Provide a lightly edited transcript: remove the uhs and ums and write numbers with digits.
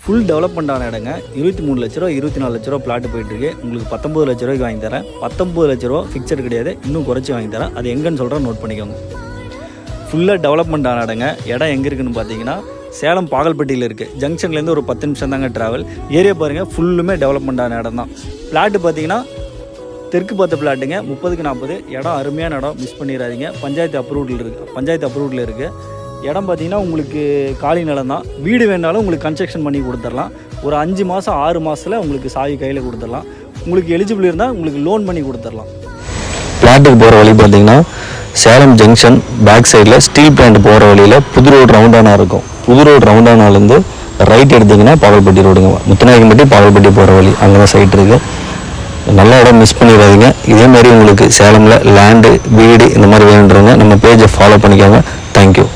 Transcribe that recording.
Full டெவலப்மெண்ட்டான இடங்க. 23 லட்ச ரூபா 24 லட்ச ரூபா பிளாட்டு போயிட்டுருக்கு. உங்களுக்கு 19 லட்ச ரூபாய்க்கு வாங்கி தரேன். 19 லட்ச ரூபா ஃபிக்ஸட் கிடையாது, இன்னும் குறைச்சி வாங்கி தரேன். அது எங்கன்னு சொல்கிறேன், நோட் பண்ணிக்கோங்க. ஃபுல்லாக டெவலப்மெண்ட்டான இடங்க. இடம் எங்கே இருக்குதுன்னு பார்த்தீங்கன்னா சேலம் பாகல்பட்டியில் இருக்குது. ஜங்ஷன்லேருந்து ஒரு 10 நிமிஷம் தாங்க ட்ராவல். ஏரியா பாருங்கள், ஃபுல்லுமே டெவலப்மெண்ட்டான இடம் தான். பிளாட்டு பார்த்தீங்கன்னா தெற்கு பார்த்த பிளாட்டுங்க, 30க்கு 40. இடம் அருமையான இடம், மிஸ் பண்ணிடாதீங்க. பஞ்சாயத்து அப்ரூவ்டில் இருக்குது. இடம் பார்த்தீங்கன்னா உங்களுக்கு காலி நிலம் தான். வீடு வேணாலும் உங்களுக்கு கன்ஸ்ட்ரக்ஷன் பண்ணி கொடுத்துடலாம். ஒரு 5 மாதம் 6 மாதத்தில் உங்களுக்கு சாவி கையில் கொடுத்துடலாம். உங்களுக்கு எலிஜிபிள் இருந்தால் உங்களுக்கு லோன் பண்ணி கொடுத்துடலாம். பிளாட்டுக்கு போகிற வழி பார்த்தீங்கன்னா சேலம் ஜங்ஷன் பேக் சைடில் ஸ்டீல் பிளான்ட் போகிற வழியில் புது ரோடு ரவுண்டானா இருக்கும். புது ரோடு ரவுண்டானாலேருந்து ரைட் எடுத்திங்கன்னா பாகல்பட்டி ரோடுங்க. முத்துநாயக்கம்பட்டி பாகல்பட்டி போகிற வழி அங்கே தான் சைட் இருக்குது. நல்ல இடம், மிஸ் பண்ணிடாதீங்க. இதேமாதிரி உங்களுக்கு சேலமில் லேண்டு வீடு இந்த மாதிரி வேணுன்றவங்க நம்ம பேஜை ஃபாலோ பண்ணிக்கோங்க. தேங்க்யூ.